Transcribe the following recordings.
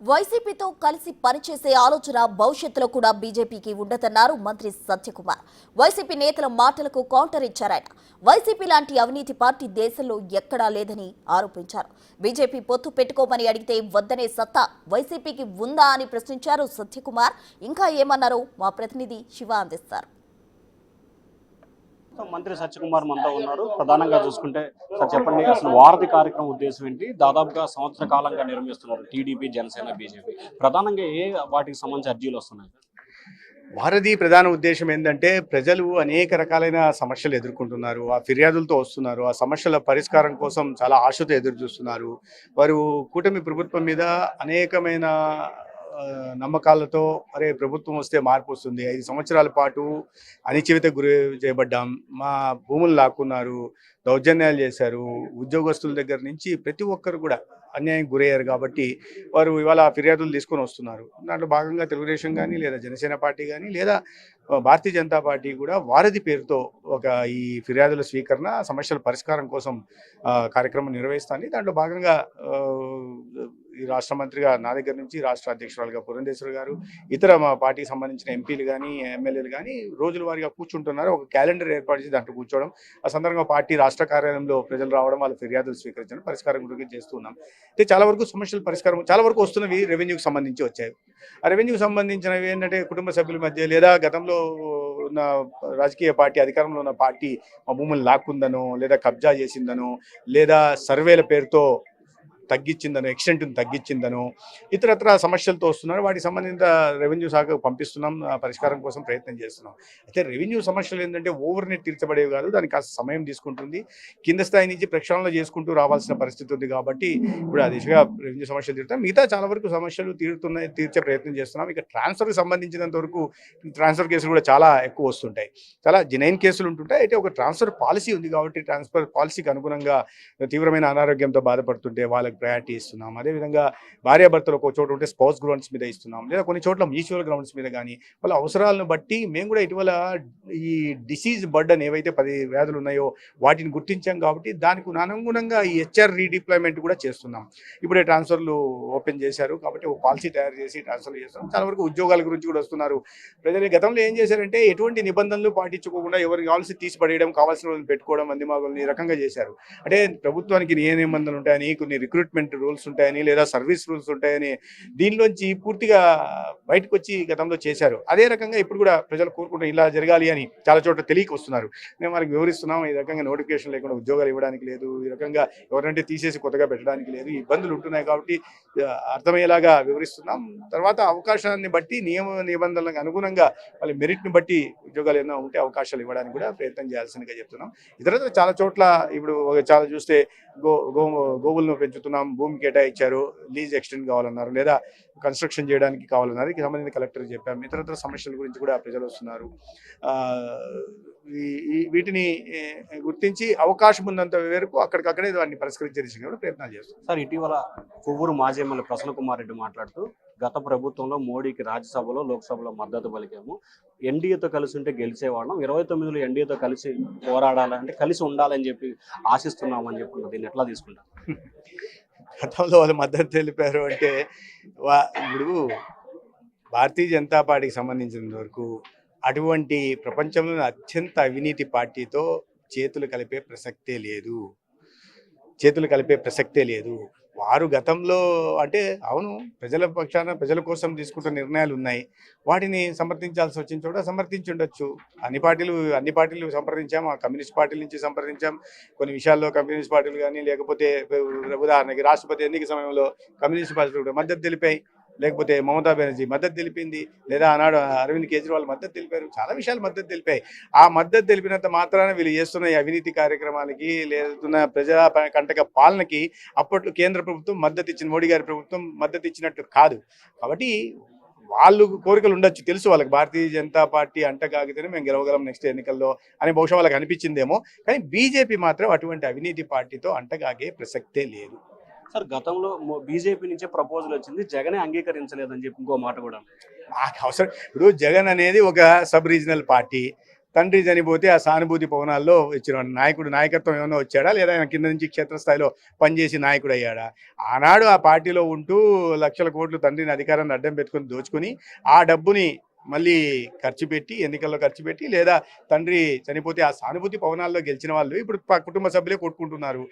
వైసీపీతో కలిసి పనిచేసే ఆలోచన భవిష్యత్తులో కూడా బీజేపీకి ఉండదన్నారు మంత్రి సత్యకుమార్. వైసీపీ నేతల మాటలకు కౌంటర్ ఇచ్చారాయన. వైసీపీ లాంటి అవినీతి పార్టీ దేశంలో ఎక్కడా లేదని ఆరోపించారు. బీజేపీ పొత్తు పెట్టుకోమని అడిగితే వద్దనే సత్తా వైసీపీకి ఉందా అని ప్రశ్నించారు సత్యకుమార్. ఇంకా ఏమన్నారో మా ప్రతినిధి శివ అందిస్తారు. మంత్రి సత్యకుమార్ మనతో ఉన్నారు. ప్రధానంగా చూసుకుంటే సార్ చెప్పండి, అసలు వారధి కార్యక్రమం ఉద్దేశం ఏంటి? దాదాపుగా సంవత్సర కాలంగా నిర్వహిస్తున్నారు టీడీపీ, జనసేన, బీజేపీ. ప్రధానంగా వాటికి సంబంధించి అర్జీలు వస్తున్నాయి? వారధి ప్రధాన ఉద్దేశం ఏంటంటే ప్రజలు అనేక రకాలైన సమస్యలు ఎదుర్కొంటున్నారు, ఆ ఫిర్యాదులతో వస్తున్నారు, ఆ సమస్యల పరిష్కారం కోసం చాలా ఆశతో ఎదురు చూస్తున్నారు. వారు కూటమి ప్రభుత్వం మీద అనేకమైన నమ్మకాలతో అరే ప్రభుత్వం వస్తే మార్పు వస్తుంది, 5 సంవత్సరాల పాటు అణచివేతకు గురి చేయబడ్డాం, మా భూములు లాక్కున్నారు, దౌర్జన్యాలు చేశారు, ఉద్యోగస్తుల దగ్గర నుంచి ప్రతి ఒక్కరు కూడా అన్యాయం గురయ్యారు. కాబట్టి వారు ఇవాళ ఫిర్యాదులు తీసుకొని వస్తున్నారు. దాంట్లో భాగంగా తెలుగుదేశం కానీ లేదా జనసేన పార్టీ కానీ లేదా భారతీయ జనతా పార్టీ కూడా వారధి పేరుతో ఒక ఈ ఫిర్యాదుల స్వీకరణ సమస్యల పరిష్కారం కోసం కార్యక్రమం నిర్వహిస్తుంది. దాంట్లో భాగంగా ఈ రాష్ట్ర మంత్రిగా నా దగ్గర నుంచి రాష్ట్ర అధ్యక్షురాలుగా పురంధేశ్వరి గారు, ఇతర మా పార్టీకి సంబంధించిన ఎంపీలు కానీ ఎమ్మెల్యేలు కానీ రోజుల వారీగా కూర్చుంటున్నారు. ఒక క్యాలెండర్ ఏర్పాటు చేసి దాంట్లో కూర్చోవడం, ఆ సందర్భంగా పార్టీ రాష్ట్ర కార్యాలయంలో ప్రజలు రావడం, వాళ్ళ ఫిర్యాదులు స్వీకరించడం, పరిష్కారం గురించి చేస్తున్నాం. అయితే చాలా వరకు సమస్యల పరిష్కారం చాలా వరకు వస్తున్నవి రెవెన్యూకి సంబంధించి వచ్చాయి. ఆ రెవెన్యూకి సంబంధించినవి ఏంటంటే కుటుంబ సభ్యుల మధ్య లేదా గతంలో ఉన్న రాజకీయ పార్టీ, అధికారంలో ఉన్న పార్టీ మా భూములు లాక్కుందనో లేదా కబ్జా చేసిందనో లేదా సర్వేల పేరుతో తగ్గించిందనో, ఎక్స్టెంట్ని తగ్గించిందనో ఇతరత్ర సమస్యలతో వస్తున్నారు. వాటికి సంబంధిత రెవెన్యూ శాఖకు పంపిస్తున్నాం, పరిష్కారం కోసం ప్రయత్నం చేస్తున్నాం. అయితే రెవెన్యూ సమస్యలు ఏంటంటే ఓవర్ నెట్ తీర్చబడేవి కాదు, దానికి కాస్త సమయం తీసుకుంటుంది. కింద స్థాయి నుంచి ప్రక్షాళన చేసుకుంటూ రావాల్సిన పరిస్థితి ఉంది. కాబట్టి ఇప్పుడు ఆ దిశగా రెవెన్యూ సమస్యలు తీరుతాం. మిగతా చాలా వరకు సమస్యలు తీర్చే ప్రయత్నం చేస్తున్నాం. ఇక ట్రాన్స్ఫర్కి సంబంధించినంత వరకు ట్రాన్స్ఫర్ కేసులు కూడా చాలా ఎక్కువ వస్తుంటాయి, చాలా జెన్యూన్ కేసులు ఉంటుంటాయి. అయితే ఒక ట్రాన్స్ఫర్ పాలసీ ఉంది కాబట్టి ట్రాన్స్ఫర్ పాలసీకి అనుగుణంగా తీవ్రమైన అనారోగ్యంతో బాధపడుతుంటే వాళ్ళకి ప్రయారిటీ ఇస్తున్నాం. అదేవిధంగా భార్యాభర్తలు ఒక చోట ఉంటే స్పౌస్ గ్రౌండ్స్ మీద ఇస్తున్నాం, లేదా కొన్ని చోట్ల మ్యూచువల్ గ్రౌండ్స్ మీద కానీ వాళ్ళ అవసరాలను బట్టి మేము కూడా ఇటీవల ఈ డిసీజ్ బర్డన్ ఏవైతే 10 వ్యాధులు ఉన్నాయో వాటిని గుర్తించాం. కాబట్టి దానికి అనుగుణంగా ఈ హెచ్ఆర్ రీడిప్లాయ్మెంట్ కూడా చేస్తున్నాం. ఇప్పుడే ట్రాన్స్ఫర్లు ఓపెన్ చేశారు కాబట్టి ఒక పాలసీ తయారు చేసి ట్రాన్స్ఫర్ చేస్తున్నాం. చాలా వరకు ఉద్యోగాల గురించి కూడా వస్తున్నారు. ప్రజలు గతంలో ఏం చేశారంటే ఎటువంటి నిబంధనలు పాటించుకోకుండా ఎవరికి కావాల్సి తీసి పడేయడం, కావాల్సిన వాళ్ళని పెట్టుకోవడం, మందిమాగుల్ని ఈ రకంగా చేశారు. అంటే ప్రభుత్వానికి ఏ నిబంధనలు ఉంటాయని, కొన్ని రిక్రూట్మెంట్ రూల్స్ ఉంటాయని లేదా సర్వీస్ రూల్స్ ఉంటాయని దీనిలోంచి పూర్తిగా బయటకు వచ్చి గతంలో చేశారు. అదే రకంగా ఇప్పుడు కూడా ప్రజలు కోరుకుంటే ఇలా జరగాలి అని చాలా చోట్ల తెలియక వస్తున్నారు. మేము వాళ్ళకి వివరిస్తున్నాం, ఈ రకంగా నోటిఫికేషన్ లేకుండా ఉద్యోగాలు ఇవ్వడానికి లేదు, ఈ రకంగా ఎవరంటే తీసేసి కొత్తగా పెట్టడానికి లేదు, ఇబ్బందులు ఉంటున్నాయి. కాబట్టి అర్థమయ్యేలాగా వివరిస్తున్నాం. తర్వాత అవకాశాన్ని బట్టి నియమ నిబంధనలకు అనుగుణంగా వాళ్ళ మెరిట్ని బట్టి ఉద్యోగాలు ఏమైనా ఉంటే అవకాశాలు ఇవ్వడానికి కూడా ప్రయత్నం చేయాల్సిందిగా చెప్తున్నాం. ఇతర చాలా చోట్ల ఇప్పుడు చాలా చూస్తే గోవులను పెంచుతున్నాం, భూమి కేటాయించారు, లీజ్ ఎక్స్టెండ్ కావాలన్నారు, లేదా కన్స్ట్రక్షన్ చేయడానికి కావాలన్నారు. ఇది సంబంధించిన కలెక్టర్ చెప్పాం. ఇతరత్ర సమస్యల గురించి కూడా ప్రజలు వస్తున్నారు. వీటిని గుర్తించి అవకాశం ఉన్నంత వరకు అక్కడికక్కడే వాటిని పరిష్కరించే దిశగా కూడా ప్రయత్నాలు చేస్తాం. సార్, ఇటీవల కొవ్వూరు మాజీ ఎమ్మెల్యే ప్రసన్న కుమార్ రెడ్డి మాట్లాడుతూ గత ప్రభుత్వంలో మోడీకి రాజ్యసభలో, లోక్సభలో మద్దతు పలికాము, ఎన్డీఏతో కలిసి ఉంటే గెలిచేవాళ్ళం, 29లో ఎన్డీఏతో కలిసి పోరాడాలంటే కలిసి ఉండాలని చెప్పి ఆశిస్తున్నామని చెప్పి దీన్ని ఎట్లా తీసుకుంటారు? గతంలో వాళ్ళు మద్దతు తెలిపారు అంటే ఇప్పుడు భారతీయ జనతా పార్టీకి సంబంధించిన వరకు అటువంటి ప్రపంచంలోని అత్యంత అవినీతి పార్టీతో చేతులు కలిపే ప్రసక్తే లేదు. వారు గతంలో అంటే అవును, ప్రజల పక్షాన ప్రజల కోసం తీసుకుంటున్న నిర్ణయాలు ఉన్నాయి, వాటిని సమర్థించాల్సి వచ్చిన చోట సమర్థించి ఉండొచ్చు. అన్ని పార్టీలు సంప్రదించాం, ఆ కమ్యూనిస్ట్ పార్టీల నుంచి సంప్రదించాం. కొన్ని విషయాల్లో కమ్యూనిస్ట్ పార్టీలు కానీ లేకపోతే ఉదాహరణకి రాష్ట్రపతి ఎన్నిక సమయంలో కమ్యూనిస్ట్ పార్టీలు కూడా మద్దతు తెలిపాయి, లేకపోతే మమతా బెనర్జీ మద్దతు తెలిపింది, లేదా ఆనాడు అరవింద్ కేజ్రీవాల్ మద్దతు తెలిపారు. చాలా విషయాలు మద్దతు తెలిపాయి. ఆ మద్దతు తెలిపినంత మాత్రాన వీళ్ళు చేస్తున్న ఈ అవినీతి కార్యక్రమాలకి లేదున్న ప్రజా కంటక పాలనకి అప్పట్లో కేంద్ర ప్రభుత్వం మద్దతు ఇచ్చిన, మోడీ గారి ప్రభుత్వం మద్దతు ఇచ్చినట్టు కాదు. కాబట్టి వాళ్ళు కోరికలు ఉండొచ్చు, తెలుసు వాళ్ళకి భారతీయ జనతా పార్టీ అంటగాగితేనే మేము గెలవగలం నెక్స్ట్ ఎన్నికల్లో అని బహుశా వాళ్ళకి అనిపించిందేమో. కానీ బీజేపీ మాత్రం అటువంటి అవినీతి పార్టీతో అంటగాగే ప్రసక్తే లేదు. సార్, గతంలో బీజేపీ నుంచే ప్రపోజల్ వచ్చింది, జగనే అంగీకరించలేదని చెప్పి ఇంకో మాట కూడా మాకు అవసరం. ఇప్పుడు జగన్ అనేది ఒక సబ్ రీజనల్ పార్టీ, తండ్రి చనిపోతే ఆ సానుభూతి పవనాల్లో వచ్చిన నాయకత్వం ఏమైనా వచ్చాడా, లేదా ఆయన కింద నుంచి క్షేత్రస్థాయిలో పనిచేసి నాయకుడు అయ్యాడా? ఆనాడు ఆ పార్టీలో ఉంటూ లక్షల కోట్లు తండ్రిని అధికారాన్ని అడ్డం పెట్టుకుని దోచుకుని ఆ డబ్బుని మళ్ళీ ఖర్చు పెట్టి, ఎన్నికల్లో ఖర్చు పెట్టి, లేదా తండ్రి చనిపోతే ఆ సానుభూతి పవనాల్లో గెలిచిన వాళ్ళు ఇప్పుడు కుటుంబ సభ్యులే కొట్టుకుంటున్నారు.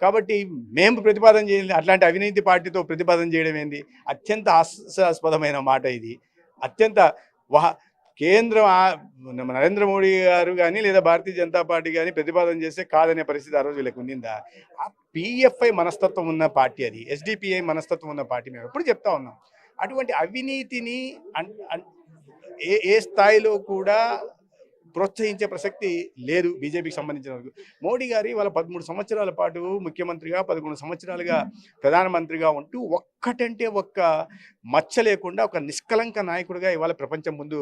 కాబట్టి మేము ప్రతిపాదన చేయాలి, అట్లాంటి అవినీతి పార్టీతో ప్రతిపాదన చేయడం ఏంది? అత్యంత హాస్యాస్పదమైన మాట ఇది. అత్యంత కేంద్రం నరేంద్ర మోడీ గారు కానీ లేదా భారతీయ జనతా పార్టీ కానీ ప్రతిపాదన చేస్తే కాదనే పరిస్థితి ఆ రోజు వీళ్ళకి ఉండిందా? ఆ పిఎఫ్ఐ మనస్తత్వం ఉన్న పార్టీ అది, ఎస్డిపిఐ మనస్తత్వం ఉన్న పార్టీ. మేము ఎప్పుడు చెప్తా ఉన్నాం, అటువంటి అవినీతిని ఏ స్థాయిలో కూడా ప్రోత్సహించే ప్రసక్తి లేదు బీజేపీకి సంబంధించిన వరకు. మోడీ గారి వాళ్ళ 13 సంవత్సరాల పాటు ముఖ్యమంత్రిగా, 11 సంవత్సరాలుగా ప్రధానమంత్రిగా ఉంటూ ఒక్కటంటే ఒక్క మచ్చ లేకుండా ఒక నిష్కలంక నాయకుడిగా ఇవాళ ప్రపంచం ముందు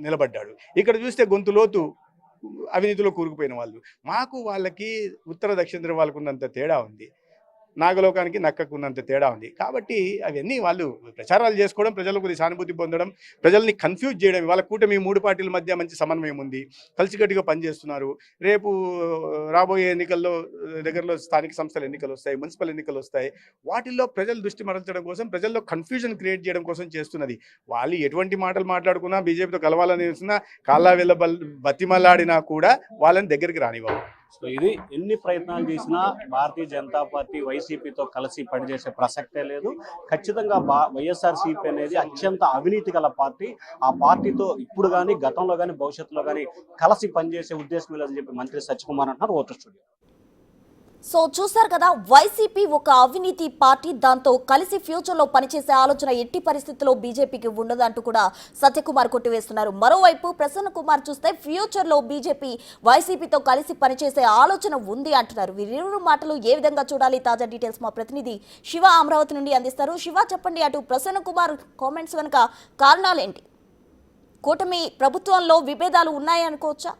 నిలబడ్డాడు. ఇక్కడ చూస్తే గొంతులోతు అవినీతిలో కూరుకుపోయిన వాళ్ళు. మాకు వాళ్ళకి ఉత్తర దక్షిణ వాళ్ళకు ఉన్నంత తేడా ఉంది, నాగలోకానికి నక్కకు ఉన్నంత తేడా ఉంది. కాబట్టి అవన్నీ వాళ్ళు ప్రచారాలు చేసుకోవడం, ప్రజలకు కొద్ది సానుభూతి పొందడం, ప్రజల్ని కన్ఫ్యూజ్ చేయడం. వాళ్ళ కూటమి 3 పార్టీల మధ్య మంచి సమన్వయం ఉంది, కలిసికట్టుగా పనిచేస్తున్నారు. రేపు రాబోయే ఎన్నికల్లో దగ్గరలో స్థానిక సంస్థల ఎన్నికలు వస్తాయి, మున్సిపల్ ఎన్నికలు వస్తాయి. వాటిల్లో ప్రజల దృష్టి మరల్చడం కోసం, ప్రజల్లో కన్ఫ్యూజన్ క్రియేట్ చేయడం కోసం చేస్తున్నది. వాళ్ళు ఎటువంటి మాటలు మాట్లాడుకున్నా, బీజేపీతో కలవాలని చూసినా, కాళ్ళ వేళ్ళ బతిమలాడినా కూడా వాళ్ళని దగ్గరికి రానివ్వవు. సో ఇది ఎన్ని ప్రయత్నాలు చేసినా భారతీయ జనతా పార్టీ వైసీపీతో కలిసి పనిచేసే ప్రసక్తే లేదు. ఖచ్చితంగా వైఎస్ఆర్సీపీ అనేది అత్యంత అవినీతి గల పార్టీ. ఆ పార్టీతో ఇప్పుడు కానీ, గతంలో కానీ, భవిష్యత్తులో కానీ కలిసి పనిచేసే ఉద్దేశం లేదని చెప్పి మంత్రి సత్యకుమార్ అంటున్నారు. Voter studio. సో చూసారు కదా, వైసీపీ ఒక అవినీతి పార్టీ, దాంతో కలిసి ఫ్యూచర్ లో పనిచేసే ఆలోచన ఎట్టి పరిస్థితుల్లో బీజేపీకి ఉండదంటూ కూడా సత్యకుమార్ కొట్టివేస్తున్నారు. మరోవైపు ప్రసన్న కుమార్ చూస్తే ఫ్యూచర్ లో బీజేపీ వైసీపీతో కలిసి పనిచేసే ఆలోచన ఉంది అంటున్నారు. వీరిరువురు మాటలు ఏ విధంగా చూడాలి? తాజా డీటెయిల్స్ మా ప్రతినిధి శివ అమరావతి నుండి అందిస్తారు. శివ, చెప్పండి, అటు ప్రసన్న కుమార్ కామెంట్స్ వెనుక కారణాలేంటి? కూటమి ప్రభుత్వంలో విభేదాలు ఉన్నాయనుకోవచ్చా?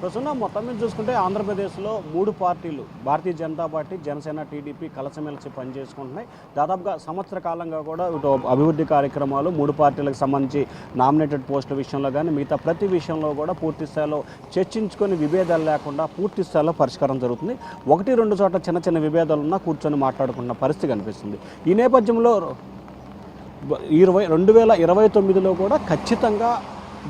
ప్రస్తుతం మొత్తం మీద చూసుకుంటే ఆంధ్రప్రదేశ్లో 3 పార్టీలు, భారతీయ జనతా పార్టీ, జనసేన, టీడీపీ కలిసిమెలిసి పనిచేసుకుంటున్నాయి. దాదాపుగా సంవత్సర కాలంగా కూడా ఇటు అభివృద్ధి కార్యక్రమాలు 3 పార్టీలకు సంబంధించి నామినేటెడ్ పోస్టుల విషయంలో కానీ మిగతా ప్రతి విషయంలో కూడా పూర్తి స్థాయిలో చర్చించుకొని విభేదాలు లేకుండా పూర్తి స్థాయిలో పరిష్కారం జరుగుతుంది. 1-2 చోట్ల చిన్న చిన్న విభేదాలు ఉన్నా కూర్చొని మాట్లాడుకున్న పరిస్థితి కనిపిస్తుంది. ఈ నేపథ్యంలో 2029లో కూడా ఖచ్చితంగా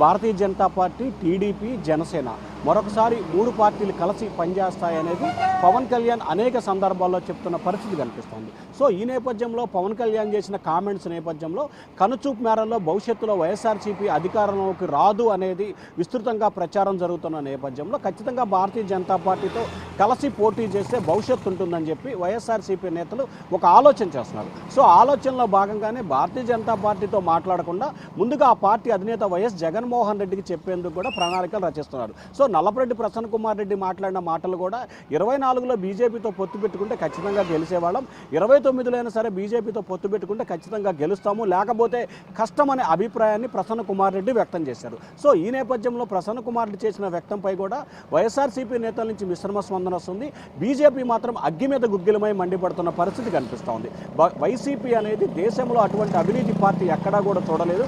భారతీయ జనతా పార్టీ, టీడీపీ, జనసేన మరొకసారి 3 పార్టీలు కలిసి పనిచేస్తాయనేది పవన్ కళ్యాణ్ అనేక సందర్భాల్లో చెప్తున్న పరిస్థితి కనిపిస్తుంది. సో ఈ నేపథ్యంలో పవన్ కళ్యాణ్ చేసిన కామెంట్స్ నేపథ్యంలో కనుచూపు మేరలో భవిష్యత్తులో వైఎస్ఆర్సీపీ అధికారంలోకి రాదు అనేది విస్తృతంగా ప్రచారం జరుగుతున్న నేపథ్యంలో ఖచ్చితంగా భారతీయ జనతా పార్టీతో కలిసి పోటీ చేస్తే భవిష్యత్తు ఉంటుందని చెప్పి వైఎస్ఆర్సీపీ నేతలు ఒక ఆలోచన చేస్తున్నారు. సో ఆలోచనలో భాగంగానే భారతీయ జనతా పార్టీతో మాట్లాడకుండా ముందుగా ఆ పార్టీ అధినేత వైఎస్ జగన్మోహన్ రెడ్డికి చెప్పేందుకు కూడా ప్రణాళికలు రచిస్తున్నారు. సో నల్లపరెడ్డి ప్రసన్న కుమార్ రెడ్డి మాట్లాడిన మాటలు కూడా 24లో బీజేపీతో పొత్తు పెట్టుకుంటే ఖచ్చితంగా గెలిచేవాళ్ళం, 29లో అయినా సరే బీజేపీతో పొత్తు పెట్టుకుంటే ఖచ్చితంగా గెలుస్తాము, లేకపోతే కష్టమనే అభిప్రాయాన్ని ప్రసన్న కుమార్ రెడ్డి వ్యక్తం చేశారు. సో ఈ నేపథ్యంలో ప్రసన్న కుమార్ రెడ్డి చేసిన వ్యక్తంపై కూడా వైఎస్ఆర్సీపీ నేతల నుంచి మిశ్రమ స్పందన వస్తుంది. బీజేపీ మాత్రం అగ్గి మీద గుగ్గిలమై మండిపడుతున్న పరిస్థితి కనిపిస్తోంది. వైసీపీ అనేది దేశంలో అటువంటి అవినీతి పార్టీ ఎక్కడా కూడా చూడలేదు.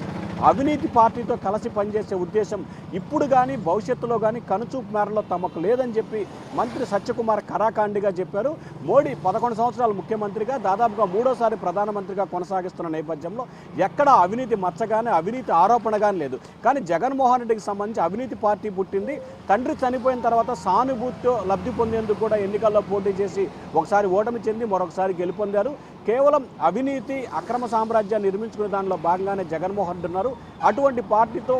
అవినీతి పార్టీతో కలిసి పనిచేసే ఉద్దేశం ఇప్పుడు కానీ భవిష్యత్తులో కానీ కనుచూపు మేరలో తమకు లేదని చెప్పి మంత్రి సత్యకుమార్ కరాఖండిగా చెప్పారు. మోడీ 11 సంవత్సరాలు ముఖ్యమంత్రిగా, దాదాపుగా 3వ సారి ప్రధానమంత్రిగా కొనసాగిస్తున్న నేపథ్యంలో ఎక్కడా అవినీతి మచ్చగానే, అవినీతి ఆరోపణ కానీ లేదు. కానీ జగన్మోహన్ రెడ్డికి సంబంధించి అవినీతి పార్టీ పుట్టింది. తండ్రి చనిపోయిన తర్వాత సానుభూతితో లబ్ధి పొందేందుకు కూడా ఎన్నికల్లో పోటీ చేసి ఒకసారి ఓటమి చెంది మరొకసారి గెలుపొందారు. కేవలం అవినీతి, అక్రమ సామ్రాజ్యాన్ని నిర్మించుకునే దానిలో భాగంగానే జగన్మోహన్ రెడ్డి ఉన్నారు. అటువంటి పార్టీతో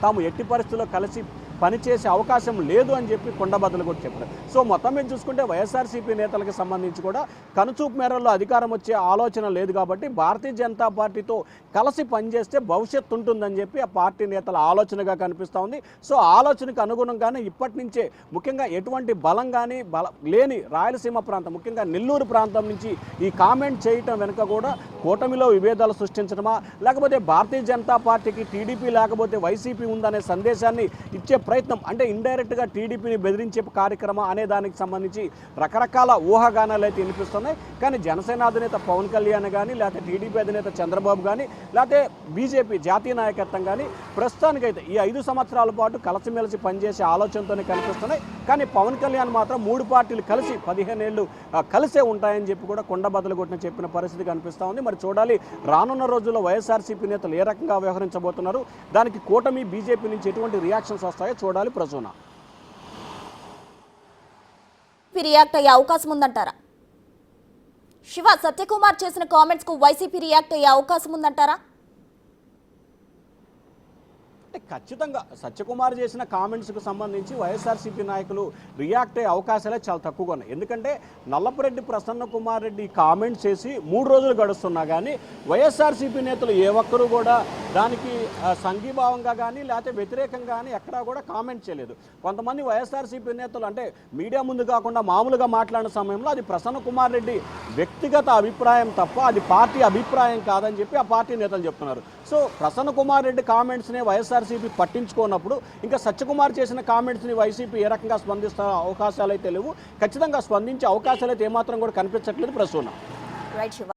తాము ఎట్టి పరిస్థితుల్లో కలిసి పనిచేసే అవకాశం లేదు అని చెప్పి కొండబద్దలు కూడా చెప్పారు. సో మొత్తం మీద చూసుకుంటే వైఎస్ఆర్సీపీ నేతలకు సంబంధించి కూడా కనుచూపు మేరల్లో అధికారం వచ్చే ఆలోచన లేదు కాబట్టి భారతీయ జనతా పార్టీతో కలిసి పనిచేస్తే భవిష్యత్తు ఉంటుందని చెప్పి ఆ పార్టీ నేతల ఆలోచనగా కనిపిస్తూ ఉంది. సో ఆలోచనకు అనుగుణంగానే ఇప్పటి నుంచే ముఖ్యంగా ఎటువంటి బలం కానీ లేని రాయలసీమ ప్రాంతం, ముఖ్యంగా నెల్లూరు ప్రాంతం నుంచి ఈ కామెంట్ చేయటం వెనుక కూడా కూటమిలో విభేదాలు సృష్టించడమా, లేకపోతే భారతీయ జనతా పార్టీకి టీడీపీ లేకపోతే వైసీపీ ఉందనే సందేశాన్ని ఇచ్చే ప్రయత్నం అంటే ఇండైరెక్ట్గా టీడీపీని బెదిరించే కార్యక్రమం అనే దానికి సంబంధించి రకరకాల ఊహాగానాలు అయితే వినిపిస్తున్నాయి. కానీ జనసేన అధినేత పవన్ కళ్యాణ్ కానీ, లేకపోతే టీడీపీ అధినేత చంద్రబాబు కానీ, లేకపోతే బీజేపీ జాతీయ నాయకత్వం కానీ ప్రస్తుతానికైతే ఈ 5 సంవత్సరాల పాటు కలిసిమెలిసి పనిచేసే ఆలోచనతోనే కనిపిస్తున్నాయి. కానీ పవన్ కళ్యాణ్ మాత్రం 3 పార్టీలు కలిసి 15 ఏళ్ళు కలిసే ఉంటాయని చెప్పి కూడా కొండబద్దలు కొట్టిన చెప్పిన పరిస్థితి కనిపిస్తూ ఉంది. మరి చూడాలి రానున్న రోజుల్లో వైఎస్ఆర్సీపీ నేతలు ఏ రకంగా వ్యవహరించబోతున్నారు, దానికి కూటమి బీజేపీ నుంచి ఎటువంటి రియాక్షన్స్ వస్తాయో చూడాలి. ప్రసూన రియాక్ట్ అయ్యే అవకాశం ఉందంటారా? శివ, సత్యకుమార్ చేసిన కామెంట్స్ కు వైసీపీ రియాక్ట్ అయ్యే అవకాశం ఉందంటారా? అంటే ఖచ్చితంగా సత్యకుమార్ చేసిన కామెంట్స్కి సంబంధించి వైఎస్ఆర్సీపీ నాయకులు రియాక్ట్ అయ్యే అవకాశాలే చాలా తక్కువగా ఉన్నాయి. ఎందుకంటే నల్లపురెడ్డి ప్రసన్న కుమార్ రెడ్డి కామెంట్స్ చేసి 3 రోజులు గడుస్తున్నా కానీ వైఎస్ఆర్సీపీ నేతలు ఏ ఒక్కరూ కూడా దానికి సంఘీభావంగా కానీ లేకపోతే వ్యతిరేకంగా కానీ ఎక్కడా కూడా కామెంట్ చేయలేదు. కొంతమంది వైఎస్ఆర్సీపీ నేతలు అంటే మీడియా ముందు కాకుండా మామూలుగా మాట్లాడిన సమయంలో అది ప్రసన్న కుమార్ రెడ్డి వ్యక్తిగత అభిప్రాయం తప్ప అది పార్టీ అభిప్రాయం కాదని చెప్పి ఆ పార్టీ నేతలు చెప్తున్నారు. సో ప్రసన్న కుమార్ రెడ్డి కామెంట్స్ని వైఎస్ఆర్సీపీ పట్టించుకోనప్పుడు ఇంకా సత్యకుమార్ చేసిన కామెంట్స్ని వైసీపీ ఏ రకంగా స్పందిస్తున్న అవకాశాలు అయితే లేవు. ఖచ్చితంగా స్పందించే అవకాశాలు అయితే ఏమాత్రం కూడా కనిపించట్లేదు. ప్రసూన. రైట్ శివ.